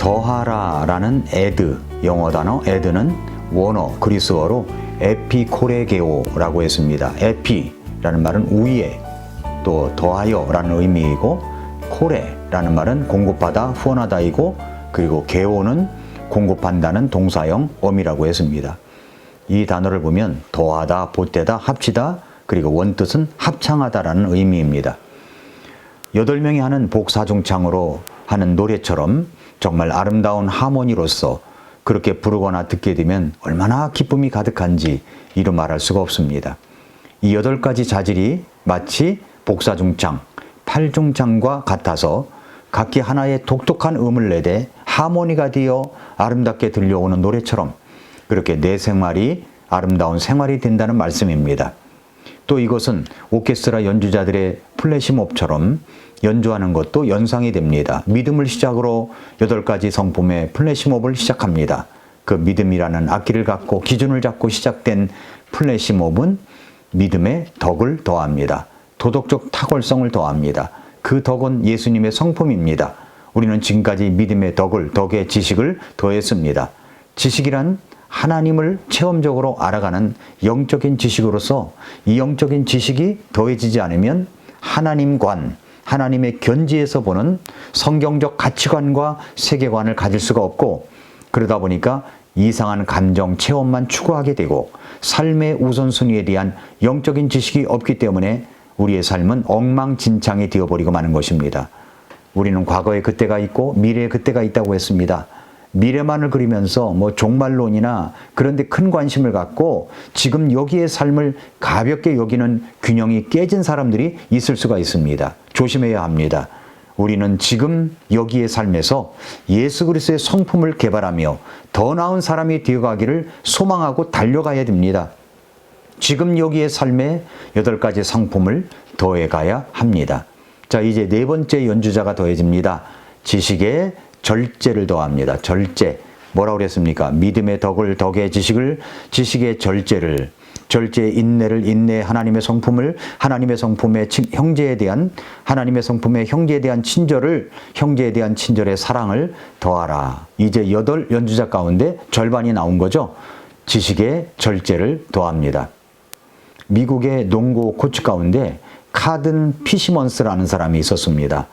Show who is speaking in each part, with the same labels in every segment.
Speaker 1: 더하라라는 add, 영어 단어 add는 원어 그리스어로 에피코레게오라고 했습니다. 에피라는 말은 위에, 또 더하여라는 의미이고, 코레라는 말은 공급하다, 후원하다이고, 그리고 게오는 공급한다는 동사형 어미라고 했습니다. 이 단어를 보면 더하다, 보태다, 합치다, 그리고 원뜻은 합창하다라는 의미입니다. 8명이 하는 복사중창으로 하는 노래처럼 정말 아름다운 하모니로서 그렇게 부르거나 듣게 되면 얼마나 기쁨이 가득한지 이루 말할 수가 없습니다. 이 8가지 자질이 마치 복사중창, 팔중창과 같아서 각기 하나의 독특한 음을 내되 하모니가 되어 아름답게 들려오는 노래처럼 그렇게 내 생활이 아름다운 생활이 된다는 말씀입니다. 또 이것은 오케스트라 연주자들의 플래시몹처럼 연주하는 것도 연상이 됩니다. 믿음을 시작으로 8가지 성품의 플래시몹을 시작합니다. 그 믿음이라는 악기를 갖고 기준을 잡고 시작된 플래시몹은 믿음의 덕을 더합니다. 도덕적 탁월성을 더합니다. 그 덕은 예수님의 성품입니다. 우리는 지금까지 믿음의 덕의 지식을 더했습니다. 지식이란 하나님을 체험적으로 알아가는 영적인 지식으로서 이 영적인 지식이 더해지지 않으면 하나님관, 하나님의 견지에서 보는 성경적 가치관과 세계관을 가질 수가 없고, 그러다 보니까 이상한 감정 체험만 추구하게 되고 삶의 우선순위에 대한 영적인 지식이 없기 때문에 우리의 삶은 엉망진창이 되어버리고 마는 것입니다. 우리는 과거에 그때가 있고 미래에 그때가 있다고 했습니다. 미래만을 그리면서 종말론이나 그런 데 큰 관심을 갖고 지금 여기의 삶을 가볍게 여기는 균형이 깨진 사람들이 있을 수가 있습니다. 조심해야 합니다. 우리는 지금 여기의 삶에서 예수 그리스도의 성품을 개발하며 더 나은 사람이 되어가기를 소망하고 달려가야 됩니다. 지금 여기의 삶에 8가지 성품을 더해가야 합니다. 자, 이제 4번째 연주자가 더해집니다. 지식의 절제를 더합니다. 절제. 뭐라고 그랬습니까? 믿음의 덕의 지식을, 지식의 절제를, 절제의 인내를, 인내의 하나님의 성품을, 하나님의 성품의 형제에 대한, 하나님의 성품의 형제에 대한 친절을, 형제에 대한 친절의 사랑을 더하라. 이제 8 연주자 가운데 절반이 나온 거죠. 지식의 절제를 더합니다. 미국의 농구 코치 가운데 카든 피시먼스라는 사람이 있었습니다.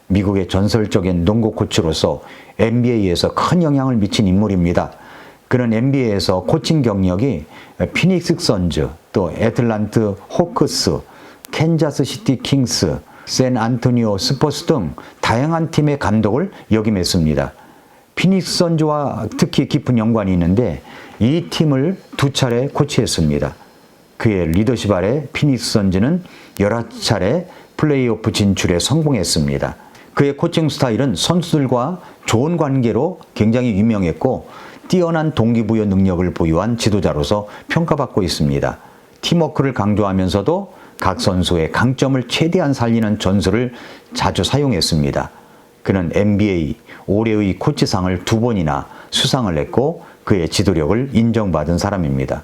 Speaker 1: 미국의 전설적인 농구 코치로서 NBA에서 큰 영향을 미친 인물입니다. 그는 NBA에서 코칭 경력이 피닉스 선즈, 또 애틀란타 호크스, 캔자스 시티 킹스, 샌 안토니오 스퍼스 등 다양한 팀의 감독을 역임했습니다. 피닉스 선즈와 특히 깊은 연관이 있는데 이 팀을 2차례 코치했습니다. 그의 리더십 아래 피닉스 선즈는 여러 차례 플레이오프 진출에 성공했습니다. 그의 코칭 스타일은 선수들과 좋은 관계로 굉장히 유명했고 뛰어난 동기부여 능력을 보유한 지도자로서 평가받고 있습니다. 팀워크를 강조하면서도 각 선수의 강점을 최대한 살리는 전술을 자주 사용했습니다. 그는 NBA 올해의 코치상을 2번이나 수상을 했고 그의 지도력을 인정받은 사람입니다.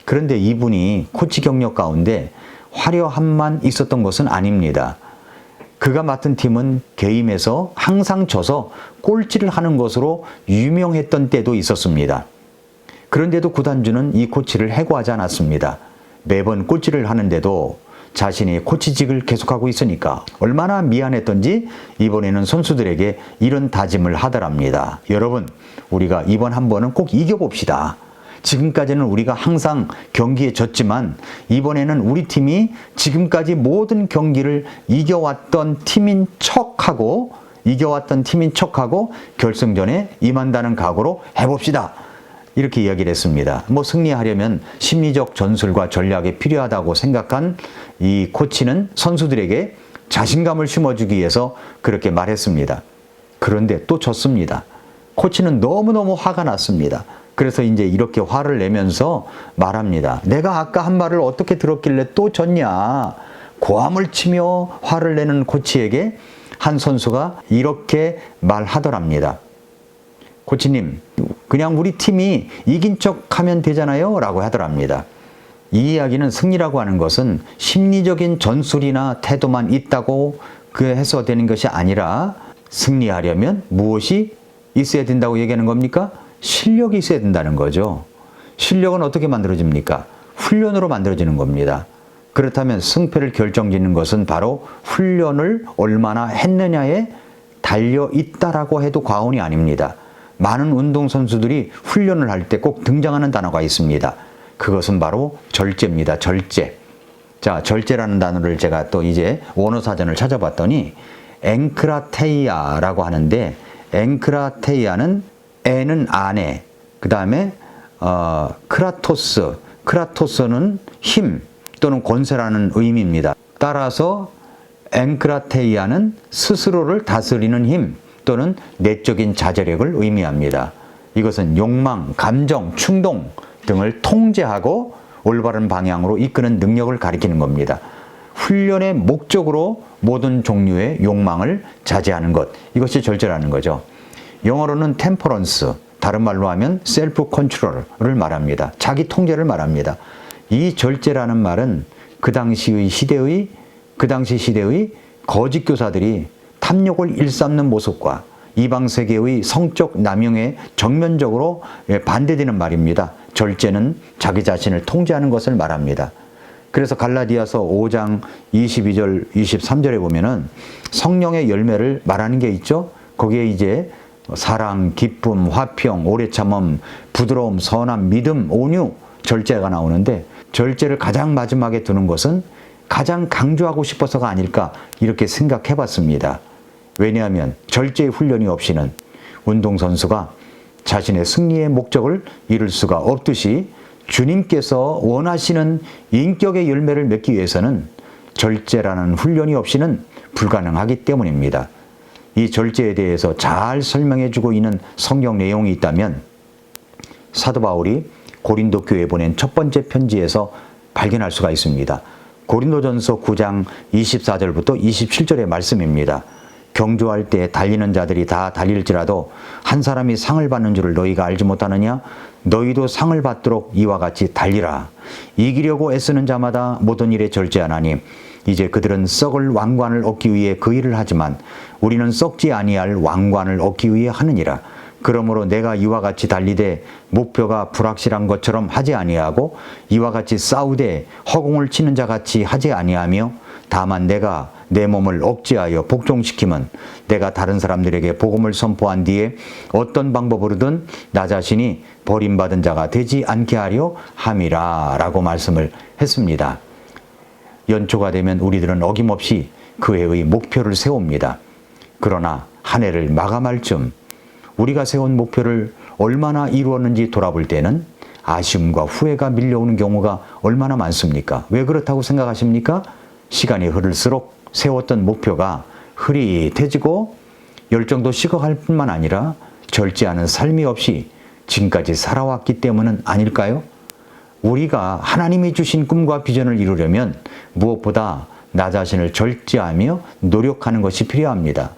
Speaker 1: 그런데 이분이 코치 경력 가운데 화려함만 있었던 것은 아닙니다. 그가 맡은 팀은 게임에서 항상 져서 꼴찌를 하는 것으로 유명했던 때도 있었습니다. 그런데도 구단주는 이 코치를 해고하지 않았습니다. 매번 꼴찌를 하는데도 자신이 코치직을 계속하고 있으니까 얼마나 미안했던지 이번에는 선수들에게 이런 다짐을 하더랍니다. 여러분, 우리가 이번 한 번은 꼭 이겨봅시다. 지금까지는 우리가 항상 경기에 졌지만 이번에는 우리 팀이 지금까지 모든 경기를 이겨왔던 팀인 척하고 결승전에 임한다는 각오로 해봅시다. 이렇게 이야기를 했습니다. 승리하려면 심리적 전술과 전략이 필요하다고 생각한 이 코치는 선수들에게 자신감을 심어주기 위해서 그렇게 말했습니다. 그런데 또 졌습니다. 코치는 너무너무 화가 났습니다. 그래서 이제 이렇게 화를 내면서 말합니다. 내가 아까 한 말을 어떻게 들었길래 또 졌냐. 고함을 치며 화를 내는 코치에게 한 선수가 이렇게 말하더랍니다. 코치님, 그냥 우리 팀이 이긴 척 하면 되잖아요 라고 하더랍니다. 이 이야기는 승리라고 하는 것은 심리적인 전술이나 태도만 있다고 해서 되는 것이 아니라 승리하려면 무엇이 있어야 된다고 얘기하는 겁니까? 실력이 있어야 된다는 거죠. 실력은 어떻게 만들어집니까? 훈련으로 만들어지는 겁니다. 그렇다면 승패를 결정짓는 것은 바로 훈련을 얼마나 했느냐에 달려 있다라고 해도 과언이 아닙니다. 많은 운동선수들이 훈련을 할 때 꼭 등장하는 단어가 있습니다. 그것은 바로 절제입니다. 절제. 자, 절제라는 단어를 제가 또 이제 원어사전을 찾아봤더니 앵크라테이아라고 하는데, 앵크라테이아는 에는 안에, 그 다음에 크라토스는 힘 또는 권세라는 의미입니다. 따라서 앵크라테이아는 스스로를 다스리는 힘 또는 내적인 자제력을 의미합니다. 이것은 욕망, 감정, 충동 등을 통제하고 올바른 방향으로 이끄는 능력을 가리키는 겁니다. 훈련의 목적으로 모든 종류의 욕망을 자제하는 것, 이것이 절제라는 거죠. 영어로는 템퍼런스, 다른 말로 하면 셀프 컨트롤을 말합니다. 자기 통제를 말합니다. 이 절제라는 말은 그 당시 시대의 거짓 교사들이 탐욕을 일삼는 모습과 이방 세계의 성적 남용에 정면적으로 반대되는 말입니다. 절제는 자기 자신을 통제하는 것을 말합니다. 그래서 갈라디아서 5장 22절, 23절에 보면은 성령의 열매를 말하는 게 있죠. 거기에 이제 사랑, 기쁨, 화평, 오래 참음, 부드러움, 선함, 믿음, 온유, 절제가 나오는데, 절제를 가장 마지막에 두는 것은 가장 강조하고 싶어서가 아닐까 이렇게 생각해 봤습니다. 왜냐하면 절제의 훈련이 없이는 운동선수가 자신의 승리의 목적을 이룰 수가 없듯이 주님께서 원하시는 인격의 열매를 맺기 위해서는 절제라는 훈련이 없이는 불가능하기 때문입니다. 이 절제에 대해서 잘 설명해 주고 있는 성경 내용이 있다면 사도 바울이 고린도 교회에 보낸 첫 번째 편지에서 발견할 수가 있습니다. 고린도전서 9장 24절부터 27절의 말씀입니다. 경주할 때 달리는 자들이 다 달릴지라도 한 사람이 상을 받는 줄을 너희가 알지 못하느냐? 너희도 상을 받도록 이와 같이 달리라. 이기려고 애쓰는 자마다 모든 일에 절제하나니 이제 그들은 썩을 왕관을 얻기 위해 그 일을 하지만 우리는 썩지 아니할 왕관을 얻기 위해 하느니라. 그러므로 내가 이와 같이 달리되 목표가 불확실한 것처럼 하지 아니하고 이와 같이 싸우되 허공을 치는 자 같이 하지 아니하며 다만 내가 내 몸을 억제하여 복종시킴은 내가 다른 사람들에게 복음을 선포한 뒤에 어떤 방법으로든 나 자신이 버림받은 자가 되지 않게 하려 함이라 라고 말씀을 했습니다. 연초가 되면 우리들은 어김없이 그 해의 목표를 세웁니다. 그러나 한 해를 마감할 쯤 우리가 세운 목표를 얼마나 이루었는지 돌아볼 때는 아쉬움과 후회가 밀려오는 경우가 얼마나 많습니까? 왜 그렇다고 생각하십니까? 시간이 흐를수록 세웠던 목표가 흐릿해지고 열정도 식어갈 뿐만 아니라 절제하는 삶이 없이 지금까지 살아왔기 때문은 아닐까요? 우리가 하나님이 주신 꿈과 비전을 이루려면 무엇보다 나 자신을 절제하며 노력하는 것이 필요합니다.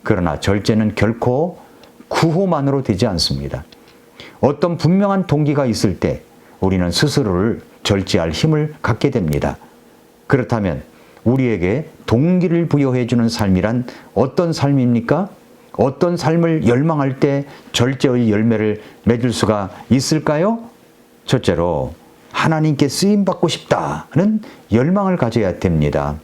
Speaker 1: 그러나 절제는 결코 구호만으로 되지 않습니다. 어떤 분명한 동기가 있을 때 우리는 스스로를 절제할 힘을 갖게 됩니다. 그렇다면 우리에게 동기를 부여해주는 삶이란 어떤 삶입니까? 어떤 삶을 열망할 때 절제의 열매를 맺을 수가 있을까요? 첫째로 하나님께 쓰임받고 싶다는 열망을 가져야 됩니다.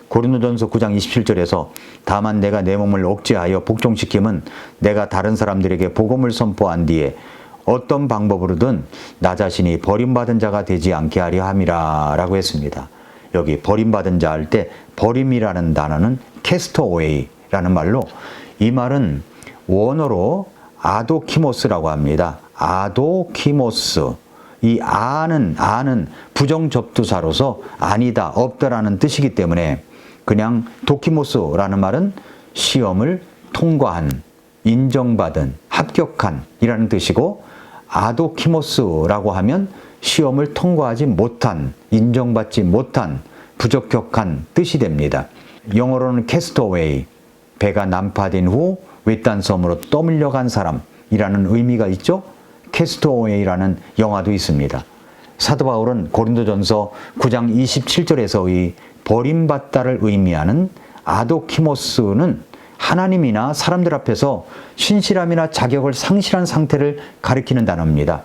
Speaker 1: 고린도전서 9장 27절에서 다만 내가 내 몸을 억제하여 복종시킴은 내가 다른 사람들에게 복음을 선포한 뒤에 어떤 방법으로든 나 자신이 버림받은 자가 되지 않게 하려 함이라 라고 했습니다. 여기 버림받은 자 할 때 버림이라는 단어는 캐스터웨이라는 말로, 이 말은 원어로 아도키모스라고 합니다. 아도키모스. 이 아는 부정접두사로서 아니다, 없다라는 뜻이기 때문에 그냥 도키모스라는 말은 시험을 통과한, 인정받은, 합격한 이라는 뜻이고, 아도키모스라고 하면 시험을 통과하지 못한, 인정받지 못한, 부적격한 뜻이 됩니다. 영어로는 캐스터웨이, 배가 난파된 후 외딴 섬으로 떠밀려간 사람이라는 의미가 있죠. 캐스터웨이라는 영화도 있습니다. 사도 바울은 고린도전서 9장 27절에서의 버림받다를 의미하는 아도키모스는 하나님이나 사람들 앞에서 신실함이나 자격을 상실한 상태를 가리키는 단어입니다.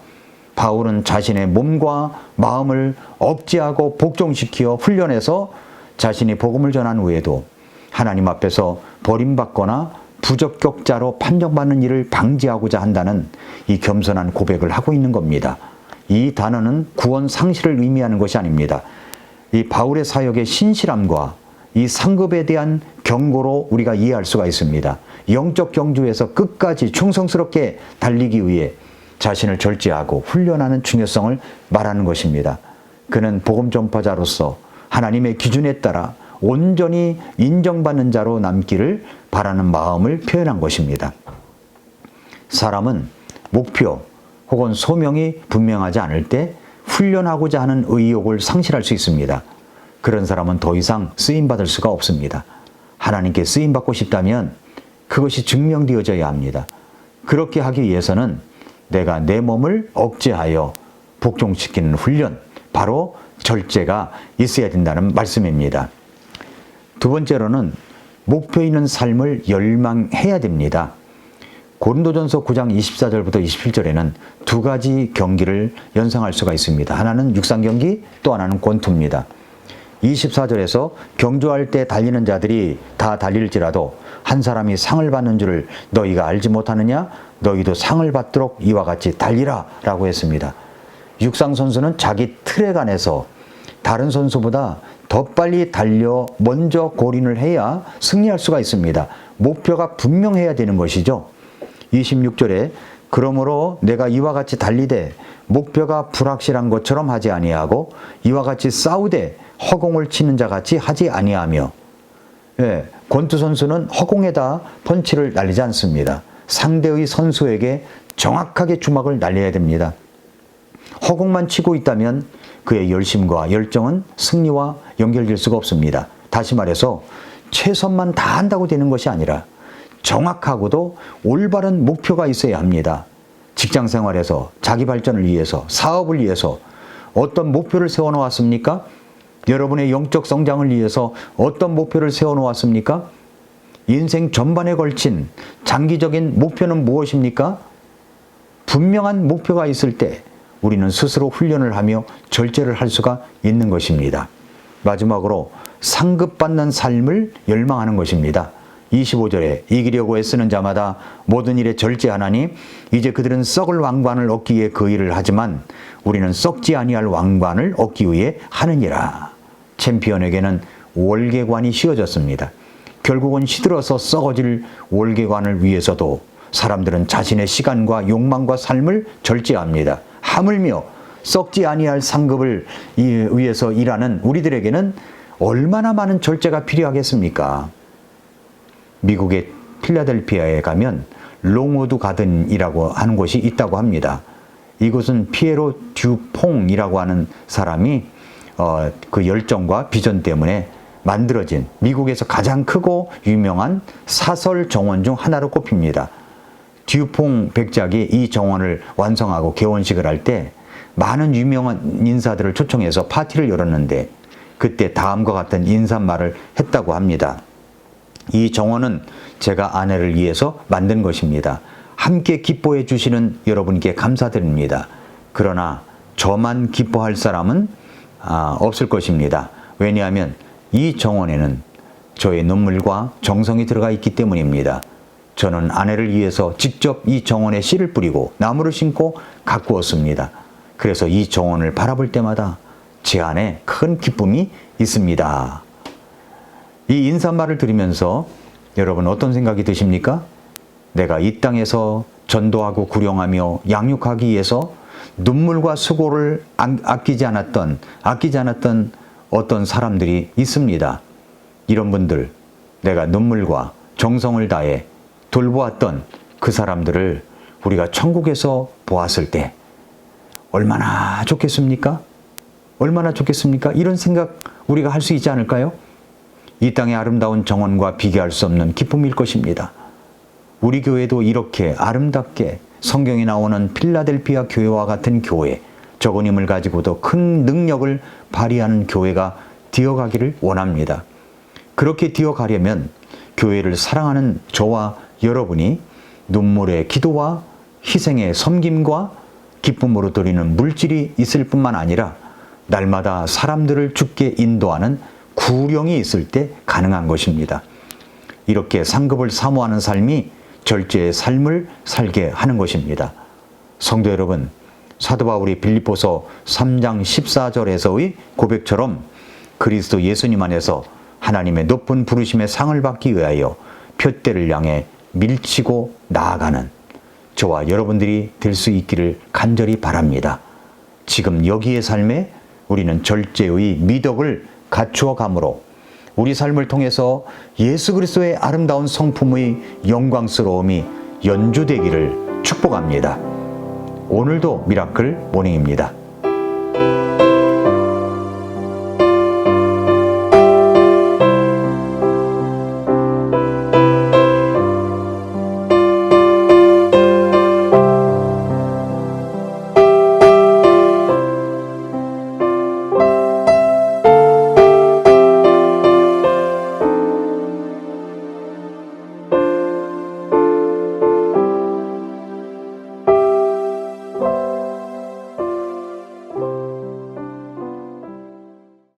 Speaker 1: 바울은 자신의 몸과 마음을 억제하고 복종시켜 훈련해서 자신이 복음을 전한 후에도 하나님 앞에서 버림받거나 부적격자로 판정받는 일을 방지하고자 한다는 이 겸손한 고백을 하고 있는 겁니다. 이 단어는 구원 상실을 의미하는 것이 아닙니다. 이 바울의 사역의 신실함과 이 상급에 대한 경고로 우리가 이해할 수가 있습니다. 영적 경주에서 끝까지 충성스럽게 달리기 위해 자신을 절제하고 훈련하는 중요성을 말하는 것입니다. 그는 복음 전파자로서 하나님의 기준에 따라 온전히 인정받는 자로 남기를 바라는 마음을 표현한 것입니다. 사람은 목표 혹은 소명이 분명하지 않을 때 훈련하고자 하는 의욕을 상실할 수 있습니다. 그런 사람은 더 이상 쓰임받을 수가 없습니다. 하나님께 쓰임받고 싶다면 그것이 증명되어져야 합니다. 그렇게 하기 위해서는 내가 내 몸을 억제하여 복종시키는 훈련, 바로 절제가 있어야 된다는 말씀입니다. 두 번째로는 목표 있는 삶을 열망해야 됩니다. 고린도전서 9장 24절부터 27절에는 두 가지 경기를 연상할 수가 있습니다. 하나는 육상 경기, 또 하나는 권투입니다. 24절에서 경주할 때 달리는 자들이 다 달릴지라도 한 사람이 상을 받는 줄을 너희가 알지 못하느냐? 너희도 상을 받도록 이와 같이 달리라 라고 했습니다. 육상 선수는 자기 트랙 안에서 다른 선수보다 더 빨리 달려 먼저 골인을 해야 승리할 수가 있습니다. 목표가 분명해야 되는 것이죠. 26절에 그러므로 내가 이와 같이 달리되 목표가 불확실한 것처럼 하지 아니하고 이와 같이 싸우되 허공을 치는 자 같이 하지 아니하며, 권투 선수는 허공에다 펀치를 날리지 않습니다. 상대의 선수에게 정확하게 주먹을 날려야 됩니다. 허공만 치고 있다면 그의 열심과 열정은 승리와 연결될 수가 없습니다. 다시 말해서 최선만 다한다고 되는 것이 아니라 정확하고도 올바른 목표가 있어야 합니다. 직장 생활에서 자기 발전을 위해서, 사업을 위해서 어떤 목표를 세워놓았습니까? 여러분의 영적 성장을 위해서 어떤 목표를 세워놓았습니까? 인생 전반에 걸친 장기적인 목표는 무엇입니까? 분명한 목표가 있을 때 우리는 스스로 훈련을 하며 절제를 할 수가 있는 것입니다. 마지막으로 상급받는 삶을 열망하는 것입니다. 25절에 이기려고 애쓰는 자마다 모든 일에 절제하나니 이제 그들은 썩을 왕관을 얻기 위해 그 일을 하지만 우리는 썩지 아니할 왕관을 얻기 위해 하느니라. 챔피언에게는 월계관이 씌워졌습니다. 결국은 시들어서 썩어질 월계관을 위해서도 사람들은 자신의 시간과 욕망과 삶을 절제합니다. 하물며 썩지 아니할 상급을 위해서 일하는 우리들에게는 얼마나 많은 절제가 필요하겠습니까? 미국의 필라델피아에 가면 롱우드 가든이라고 하는 곳이 있다고 합니다. 이곳은 피에로 듀퐁이라고 하는 사람이 그 열정과 비전 때문에 만들어진 미국에서 가장 크고 유명한 사설 정원 중 하나로 꼽힙니다. 듀퐁 백작이 이 정원을 완성하고 개원식을 할 때 많은 유명한 인사들을 초청해서 파티를 열었는데 그때 다음과 같은 인사말을 했다고 합니다. 이 정원은 제가 아내를 위해서 만든 것입니다. 함께 기뻐해 주시는 여러분께 감사드립니다. 그러나 저만 기뻐할 사람은 없을 것입니다. 왜냐하면 이 정원에는 저의 눈물과 정성이 들어가 있기 때문입니다. 저는 아내를 위해서 직접 이 정원에 씨를 뿌리고 나무를 심고 가꾸었습니다. 그래서 이 정원을 바라볼 때마다 제 안에 큰 기쁨이 있습니다. 이 인사말을 들으면서 여러분 어떤 생각이 드십니까? 내가 이 땅에서 전도하고 구령하며 양육하기 위해서 눈물과 수고를 아끼지 않았던 어떤 사람들이 있습니다. 이런 분들, 내가 눈물과 정성을 다해 돌보았던 그 사람들을 우리가 천국에서 보았을 때 얼마나 좋겠습니까? 얼마나 좋겠습니까? 이런 생각 우리가 할 수 있지 않을까요? 이 땅의 아름다운 정원과 비교할 수 없는 기쁨일 것입니다. 우리 교회도 이렇게 아름답게 성경에 나오는 필라델피아 교회와 같은 교회, 적은 힘을 가지고도 큰 능력을 발휘하는 교회가 되어가기를 원합니다. 그렇게 되어가려면 교회를 사랑하는 저와 여러분이 눈물의 기도와 희생의 섬김과 기쁨으로 드리는 물질이 있을 뿐만 아니라 날마다 사람들을 주께 인도하는 구령이 있을 때 가능한 것입니다. 이렇게 상급을 사모하는 삶이 절제의 삶을 살게 하는 것입니다. 성도 여러분, 사도 바울이 빌립보서 3장 14절에서의 고백처럼 그리스도 예수님 안에서 하나님의 높은 부르심의 상을 받기 위하여 표대를 향해 밀치고 나아가는 저와 여러분들이 될 수 있기를 간절히 바랍니다. 지금 여기의 삶에 우리는 절제의 미덕을 갖추어 가므로 우리 삶을 통해서 예수 그리스도의 아름다운 성품의 영광스러움이 연주되기를 축복합니다. 오늘도 미라클 모닝입니다.